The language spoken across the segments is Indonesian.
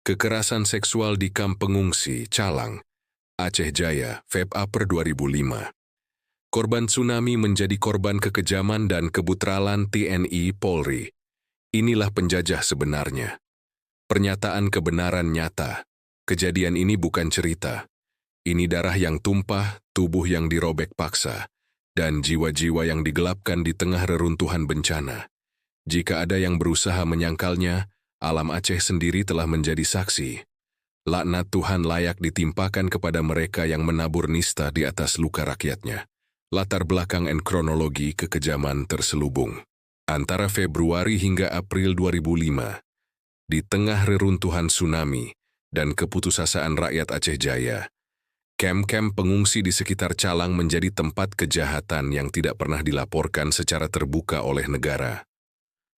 Kekerasan seksual di kamp pengungsi, Calang, Aceh Jaya, Feb April 2005. Korban tsunami menjadi korban kekejaman dan kebutralan TNI Polri. Inilah penjajah sebenarnya. Pernyataan kebenaran nyata. Kejadian ini bukan cerita. Ini darah yang tumpah, tubuh yang dirobek paksa, dan jiwa-jiwa yang digelapkan di tengah reruntuhan bencana. Jika ada yang berusaha menyangkalnya, alam Aceh sendiri telah menjadi saksi. Laknat Tuhan layak ditimpakan kepada mereka yang menabur nista di atas luka rakyatnya. Latar belakang dan kronologi kekejaman terselubung. Antara Februari hingga April 2005, di tengah reruntuhan tsunami dan keputusasaan rakyat Aceh Jaya, kamp-kamp pengungsi di sekitar Calang menjadi tempat kejahatan yang tidak pernah dilaporkan secara terbuka oleh negara.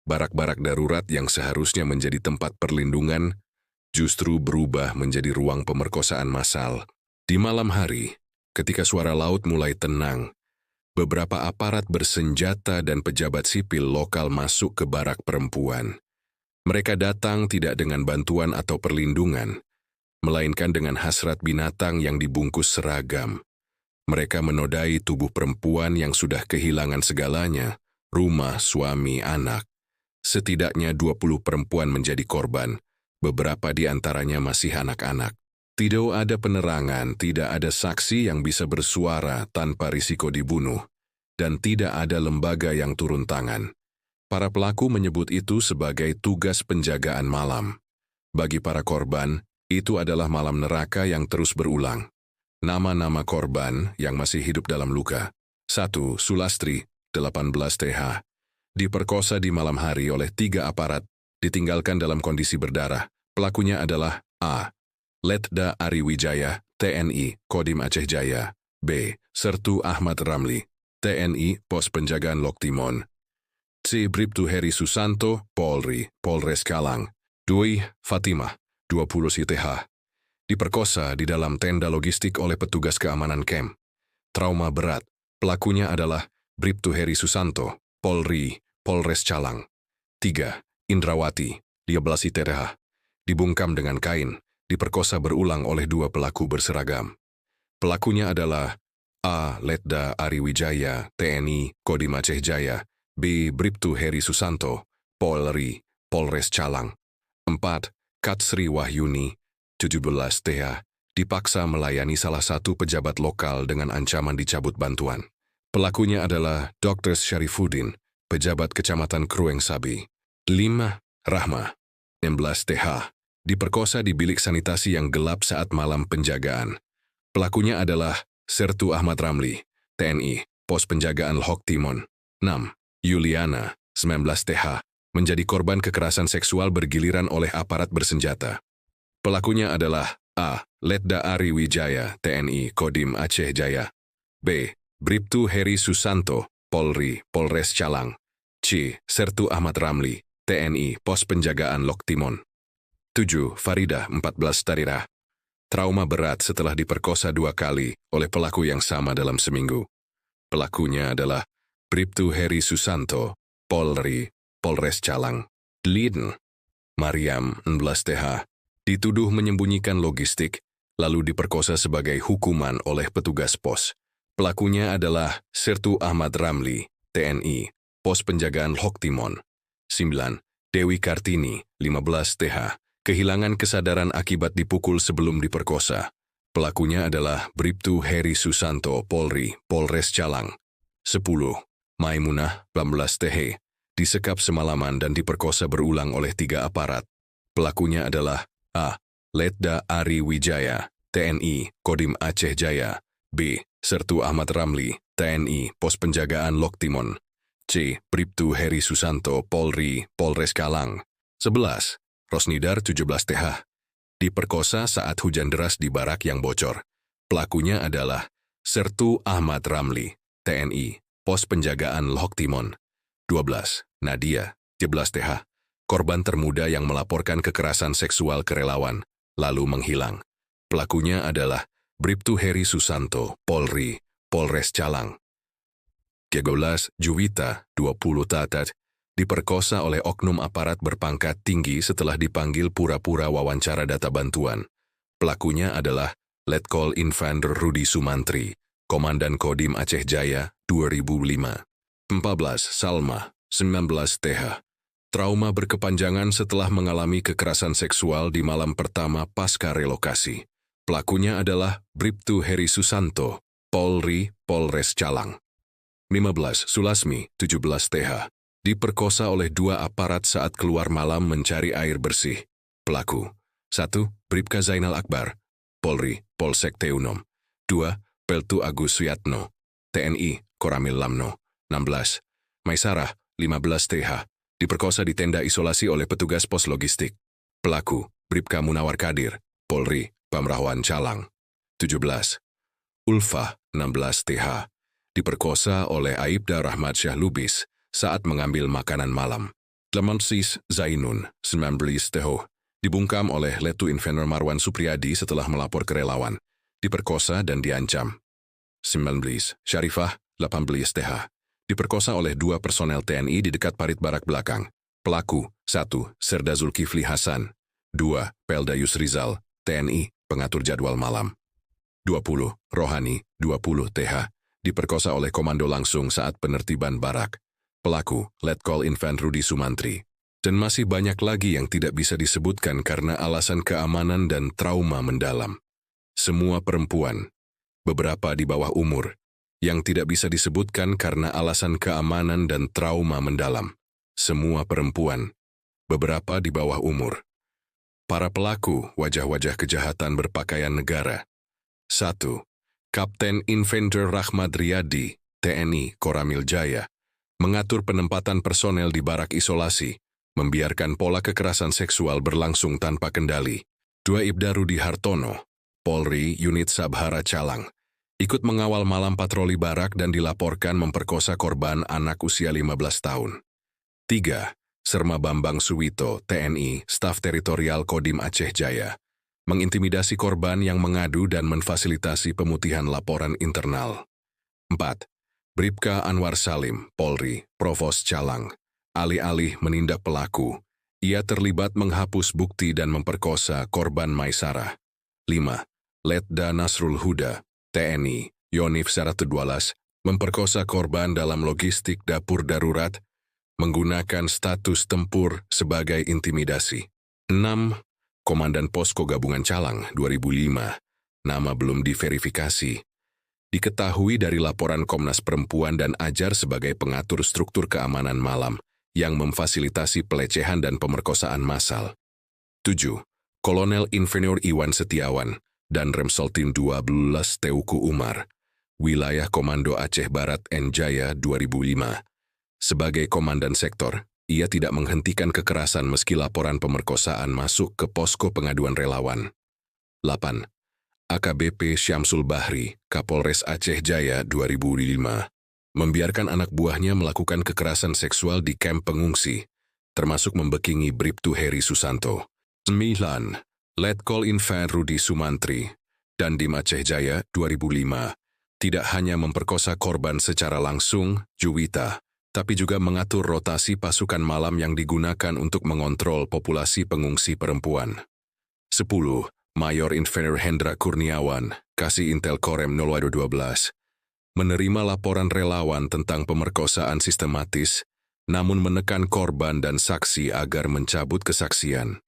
Barak-barak darurat yang seharusnya menjadi tempat perlindungan justru berubah menjadi ruang pemerkosaan massal. Di malam hari, ketika suara laut mulai tenang, beberapa aparat bersenjata dan pejabat sipil lokal masuk ke barak perempuan. Mereka datang tidak dengan bantuan atau perlindungan, melainkan dengan hasrat binatang yang dibungkus seragam. Mereka menodai tubuh perempuan yang sudah kehilangan segalanya, rumah, suami, anak. Setidaknya 20 perempuan menjadi korban, beberapa di antaranya masih anak-anak. Tidak ada penerangan, tidak ada saksi yang bisa bersuara tanpa risiko dibunuh, dan tidak ada lembaga yang turun tangan. Para pelaku menyebut itu sebagai tugas penjagaan malam. Bagi para korban, itu adalah malam neraka yang terus berulang. Nama-nama korban yang masih hidup dalam luka. 1. Sulastri, 18 TH. Diperkosa di malam hari oleh 3 aparat, ditinggalkan dalam kondisi berdarah. Pelakunya adalah A. Letda Ari Wijaya, TNI, Kodim Aceh Jaya. B. Sertu Ahmad Ramli, TNI, Pos Penjagaan Loktimon. C. Bribtu Heri Susanto, Polri, Polres Calang. 2. Fatimah, 20 TH. Diperkosa di dalam tenda logistik oleh petugas keamanan camp. Trauma berat. Pelakunya adalah Bribtu Heri Susanto, Polri, Polres Calang. 3. Indrawati, 12 TH. Dibungkam dengan kain, diperkosa berulang oleh 2 pelaku berseragam. Pelakunya adalah A. Letda Ari Wijaya, TNI, Kodim Aceh Jaya. B. Bribtu Heri Susanto, Polri, Polres Calang. 4. Katsri Wahyuni, 17 TH. Dipaksa melayani salah satu pejabat lokal dengan ancaman dicabut bantuan. Pelakunya adalah Dr. Syarifuddin, pejabat Kecamatan Krueng Sabi. 5. Rahma, 16 TH. Diperkosa di bilik sanitasi yang gelap saat malam penjagaan. Pelakunya adalah Sertu Ahmad Ramli, TNI, Pos Penjagaan Loktimon. 6. Yuliana, 19 TH. Menjadi korban kekerasan seksual bergiliran oleh aparat bersenjata. Pelakunya adalah A. Letda Ari Wijaya, TNI, Kodim Aceh Jaya. B. Bribtu Heri Susanto, Polri, Polres Calang. C. Sertu Ahmad Ramli, TNI, Pos Penjagaan Loktimon. 7. Farida, 14 Tarira. Trauma berat setelah diperkosa 2 kali oleh pelaku yang sama dalam seminggu. Pelakunya adalah Bribtu Heri Susanto, Polri, Polres Calang. 8. Mariam, 16 TH. Dituduh menyembunyikan logistik, lalu diperkosa sebagai hukuman oleh petugas pos. Pelakunya adalah Sertu Ahmad Ramli, TNI, Pos Penjagaan Loktimon. 9. Dewi Kartini, 15 TH. Kehilangan kesadaran akibat dipukul sebelum diperkosa. Pelakunya adalah Bribtu Heri Susanto, Polri, Polres Calang. 10. Maimunah, 18 TH. Disekap semalaman dan diperkosa berulang oleh 3 aparat. Pelakunya adalah A. Letda Ari Wijaya, TNI, Kodim Aceh Jaya. B. Sertu Ahmad Ramli, TNI, Pos Penjagaan Loktimon. C. Bribtu Heri Susanto, Polri, Polres Calang. 11. Rosnidar, 17 TH. Diperkosa saat hujan deras di barak yang bocor. Pelakunya adalah Sertu Ahmad Ramli, TNI, Pos Penjagaan Loktimon. 12. Nadia, 17 TH. Korban termuda yang melaporkan kekerasan seksual ke relawan, lalu menghilang. Pelakunya adalah Bribtu Heri Susanto, Polri, Polres Calang. 13. Juwita, 20 Tatat. diperkosa oleh oknum aparat berpangkat tinggi setelah dipanggil pura-pura wawancara data bantuan. Pelakunya adalah Letkol Infantri Rudi Sumantri, Komandan Kodim Aceh Jaya, 2005. 14. Salma, 19 TH. Trauma berkepanjangan setelah mengalami kekerasan seksual di malam pertama pasca relokasi. Pelakunya adalah Bribtu Heri Susanto, Polri, Polres Calang. 15. Sulasmi, 17 TH. Diperkosa oleh 2 aparat saat keluar malam mencari air bersih. Pelaku: 1. Bribka Zainal Akbar, Polri, Polsek Teunom. 2. Peltu Agus Suyatno, TNI, Koramil Lamno. 16. Maisarah, 15 TH. Diperkosa di tenda isolasi oleh petugas pos logistik. Pelaku: Bribka Munawar Kadir, Polri, Pamrawan Calang. 17. Ulfah, 16 TH. Diperkosa oleh Aibda Rahmat Syah Lubis saat mengambil makanan malam. 18. Zainun, 19 TH. Dibungkam oleh Letu Invenor Marwan Supriyadi setelah melapor ke relawan. Diperkosa dan diancam. 19. Syarifah, 18 TH. Diperkosa oleh 2 personel TNI di dekat parit barak belakang. Pelaku: 1. Serda Zulkifli Hasan. 2. Pelda Yusrizal, TNI, pengatur jadwal malam. 20. Rohani, 20 TH. Diperkosa oleh komando langsung saat penertiban barak. Pelaku: Letkol Infantri Rudi Sumantri. Dan masih banyak lagi yang tidak bisa disebutkan karena alasan keamanan dan trauma mendalam. Semua perempuan, beberapa di bawah umur, yang tidak bisa disebutkan karena alasan keamanan dan trauma mendalam. Semua perempuan, beberapa di bawah umur. Para pelaku wajah-wajah kejahatan berpakaian negara. 1. Kapten Infantri Rahmat Riyadi, TNI, Koramil Jaya, mengatur penempatan personel di barak isolasi, membiarkan pola kekerasan seksual berlangsung tanpa kendali. 2. Ibda Rudi Hartono, Polri, Unit Sabhara Calang, ikut mengawal malam patroli barak dan dilaporkan memperkosa korban anak usia 15 tahun. 3. Serma Bambang Suwito, TNI, Staf Teritorial Kodim Aceh Jaya, mengintimidasi korban yang mengadu dan memfasilitasi pemutihan laporan internal. 4. Bribka Anwar Salim, Polri, Provos Calang, alih-alih menindak pelaku, ia terlibat menghapus bukti dan memperkosa korban Maisarah. 5. Letda Nasrul Huda, TNI, Yonif 112, memperkosa korban dalam logistik dapur darurat, menggunakan status tempur sebagai intimidasi. 6. Komandan Posko Gabungan Calang, 2005, nama belum diverifikasi. Diketahui dari laporan Komnas Perempuan dan Ajar sebagai pengatur struktur keamanan malam yang memfasilitasi pelecehan dan pemerkosaan massal. 7. Kolonel Insinyur Iwan Setiawan, dan Remsoltim 12 Teuku Umar, Wilayah Komando Aceh Barat N Jaya 2005. Sebagai komandan sektor, ia tidak menghentikan kekerasan meski laporan pemerkosaan masuk ke posko pengaduan relawan. 8. AKBP Syamsul Bahri, Kapolres Aceh Jaya 2005, membiarkan anak buahnya melakukan kekerasan seksual di kamp pengungsi, termasuk membekingi Bribtu Heri Susanto. 9. Letkol Infantri Rudi Sumantri, Dandim Aceh Jaya 2005, tidak hanya memperkosa korban secara langsung, Juwita, tapi juga mengatur rotasi pasukan malam yang digunakan untuk mengontrol populasi pengungsi perempuan. 10. Mayor Infantri Hendra Kurniawan, Kasih Intel Korem 0212, menerima laporan relawan tentang pemerkosaan sistematis, namun menekan korban dan saksi agar mencabut kesaksian.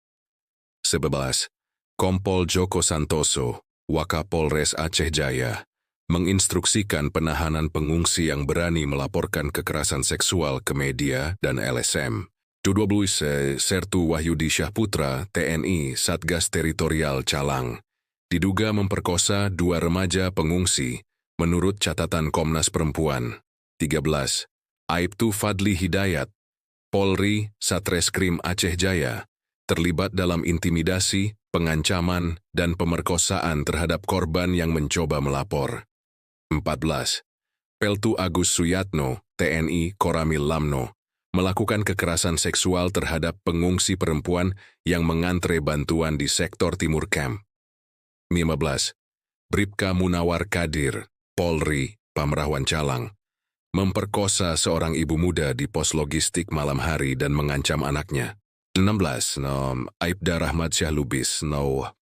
11. Kompol Joko Santoso, Wakapolres Aceh Jaya, menginstruksikan penahanan pengungsi yang berani melaporkan kekerasan seksual ke media dan LSM. 12. Sertu Wahyudi Syahputra, TNI, Satgas Teritorial Calang, diduga memperkosa 2 remaja pengungsi, menurut catatan Komnas Perempuan. 13. Aibtu Fadli Hidayat, Polri, Satreskrim Aceh Jaya, terlibat dalam intimidasi, pengancaman, dan pemerkosaan terhadap korban yang mencoba melapor. 14. Peltu Agus Suyatno, TNI, Koramil Lamno, melakukan kekerasan seksual terhadap pengungsi perempuan yang mengantre bantuan di sektor Timur Camp. 15. Bribka Munawar Kadir, Polri, Pamrawan Calang, memperkosa seorang ibu muda di pos logistik malam hari dan mengancam anaknya. 16. Aibda Rahmat Syah Lubis,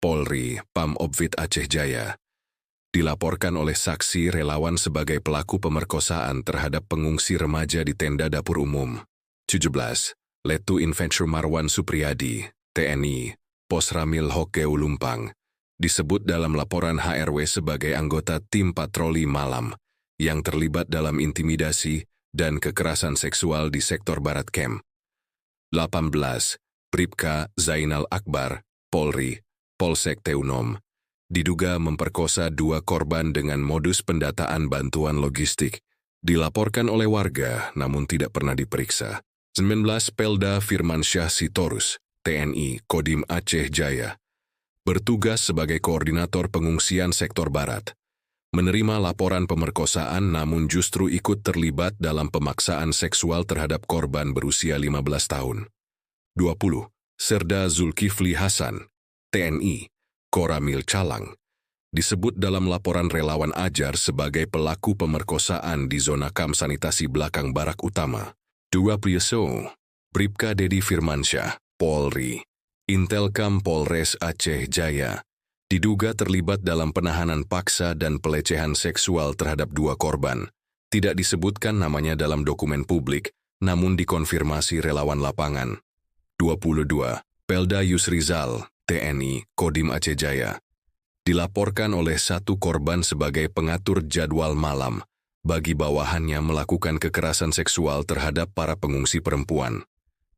Polri, Pam Obvid Aceh Jaya. Dilaporkan oleh saksi relawan sebagai pelaku pemerkosaan terhadap pengungsi remaja di tenda dapur umum. 17. Letu Inventur Marwan Supriyadi, TNI, Pos Ramil Hokeu Lumpang, disebut dalam laporan HRW sebagai anggota tim patroli malam yang terlibat dalam intimidasi dan kekerasan seksual di sektor Barat Kem. 18. Bribka Zainal Akbar, Polri, Polsek Teunom, diduga memperkosa 2 korban dengan modus pendataan bantuan logistik. Dilaporkan oleh warga namun tidak pernah diperiksa. 19. Pelda Firmansyah Sitorus, TNI, Kodim Aceh Jaya, bertugas sebagai koordinator pengungsian sektor Barat. Menerima laporan pemerkosaan namun justru ikut terlibat dalam pemaksaan seksual terhadap korban berusia 15 tahun. 20. Serda Zulkifli Hasan, TNI, Koramil Calang, disebut dalam laporan relawan Ajar sebagai pelaku pemerkosaan di zona kamp sanitasi belakang Barak Utama. 20. Bribka Dedi Firmansyah, Polri, Intelkam Polres Aceh Jaya, diduga terlibat dalam penahanan paksa dan pelecehan seksual terhadap 2 korban. Tidak disebutkan namanya dalam dokumen publik, namun dikonfirmasi relawan lapangan. 22. Pelda Yusrizal, TNI, Kodim Aceh Jaya, dilaporkan oleh 1 korban sebagai pengatur jadwal malam bagi bawahannya melakukan kekerasan seksual terhadap para pengungsi perempuan.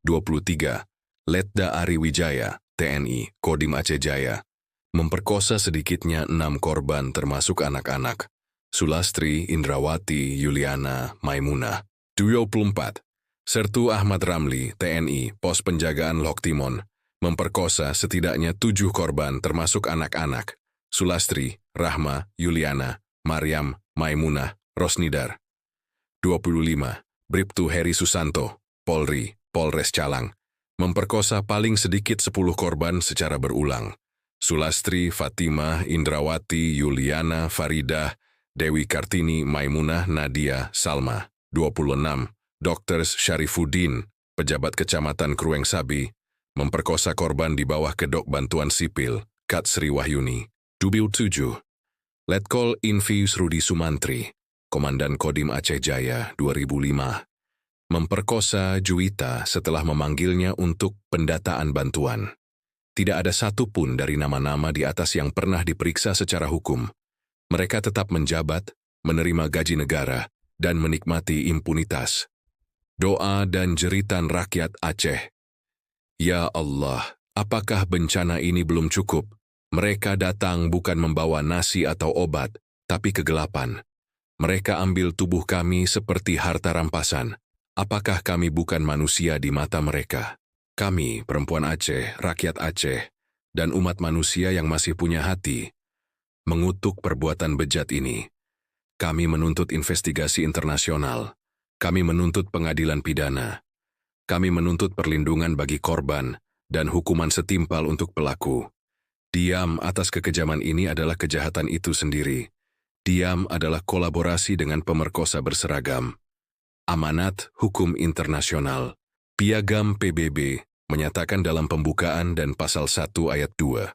23. Letda Ari Wijaya, TNI, Kodim Aceh Jaya, memperkosa sedikitnya 6 korban termasuk anak-anak. Sulastri, Indrawati, Yuliana, Maimunah. 24. Sertu Ahmad Ramli, TNI, Pos Penjagaan Lok Timon, memperkosa setidaknya 7 korban termasuk anak-anak. Sulastri, Rahma, Yuliana, Maryam, Maimunah, Rosnidar. 25. Bribtu Heri Susanto, Polri, Polres Calang, memperkosa paling sedikit 10 korban secara berulang. Sulastri, Fatimah, Indrawati, Yuliana, Faridah, Dewi Kartini, Maimunah, Nadia, Salma. 26. Dr. Syarifuddin, pejabat kecamatan Krueng Sabi, memperkosa korban di bawah Kedok Bantuan Sipil, Kat Sri Wahyuni. 27. Letkol Invius Rudi Sumantri, Komandan Kodim Aceh Jaya 2005, memperkosa Juwita setelah memanggilnya untuk pendataan bantuan. Tidak ada satupun dari nama-nama di atas yang pernah diperiksa secara hukum. Mereka tetap menjabat, menerima gaji negara, dan menikmati impunitas. Doa dan jeritan rakyat Aceh. Ya Allah, apakah bencana ini belum cukup? Mereka datang bukan membawa nasi atau obat, tapi kegelapan. Mereka ambil tubuh kami seperti harta rampasan. Apakah kami bukan manusia di mata mereka? Kami, perempuan Aceh, rakyat Aceh, dan umat manusia yang masih punya hati, mengutuk perbuatan bejat ini. Kami menuntut investigasi internasional. Kami menuntut pengadilan pidana. Kami menuntut perlindungan bagi korban dan hukuman setimpal untuk pelaku. Diam atas kekejaman ini adalah kejahatan itu sendiri. Diam adalah kolaborasi dengan pemerkosa berseragam. Amanat Hukum Internasional. Piagam PBB menyatakan dalam pembukaan dan pasal 1 ayat 2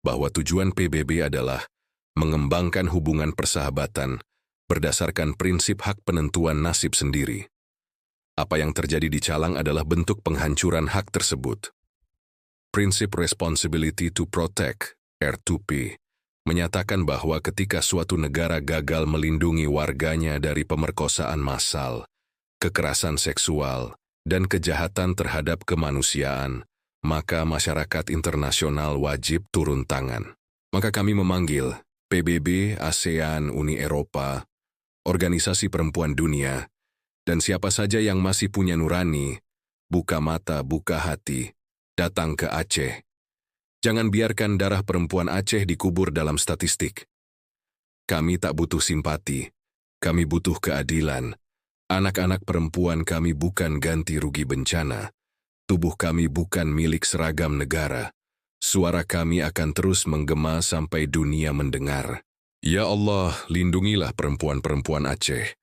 bahwa tujuan PBB adalah mengembangkan hubungan persahabatan berdasarkan prinsip hak penentuan nasib sendiri. Apa yang terjadi di Calang adalah bentuk penghancuran hak tersebut. Prinsip Responsibility to Protect, R2P, menyatakan bahwa ketika suatu negara gagal melindungi warganya dari pemerkosaan massal, kekerasan seksual, dan kejahatan terhadap kemanusiaan, maka masyarakat internasional wajib turun tangan. Maka kami memanggil PBB, ASEAN, Uni Eropa, Organisasi Perempuan Dunia, dan siapa saja yang masih punya nurani, buka mata, buka hati, datang ke Aceh. Jangan biarkan darah perempuan Aceh dikubur dalam statistik. Kami tak butuh simpati, kami butuh keadilan. Anak-anak perempuan kami bukan ganti rugi bencana. Tubuh kami bukan milik seragam negara. Suara kami akan terus menggema sampai dunia mendengar. Ya Allah, lindungilah perempuan-perempuan Aceh.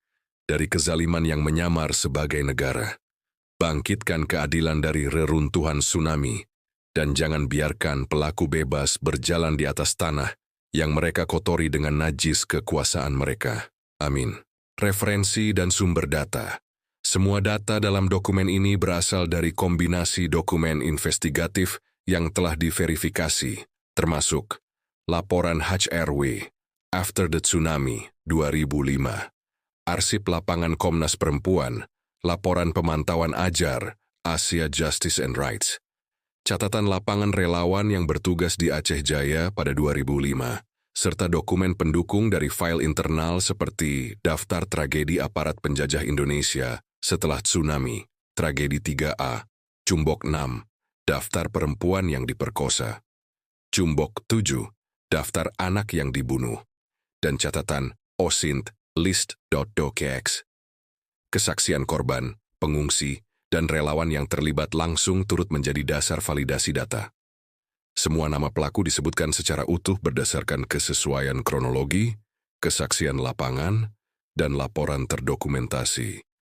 dari kezaliman yang menyamar sebagai negara. Bangkitkan keadilan dari reruntuhan tsunami, dan jangan biarkan pelaku bebas berjalan di atas tanah yang mereka kotori dengan najis kekuasaan mereka. Amin. Referensi dan sumber data. Semua data dalam dokumen ini berasal dari kombinasi dokumen investigatif yang telah diverifikasi, termasuk Laporan HRW After the Tsunami 2005, Arsip Lapangan Komnas Perempuan, Laporan Pemantauan Ajar, Asia Justice and Rights, catatan lapangan relawan yang bertugas di Aceh Jaya pada 2005, serta dokumen pendukung dari file internal seperti Daftar Tragedi Aparat Penjajah Indonesia setelah Tsunami, Tragedi 3A, Cumbok 6, Daftar Perempuan yang diperkosa, Cumbok 7, Daftar Anak yang dibunuh, dan catatan OSINT list.docx. Kesaksian korban, pengungsi, dan relawan yang terlibat langsung turut menjadi dasar validasi data. Semua nama pelaku disebutkan secara utuh berdasarkan kesesuaian kronologi, kesaksian lapangan, dan laporan terdokumentasi.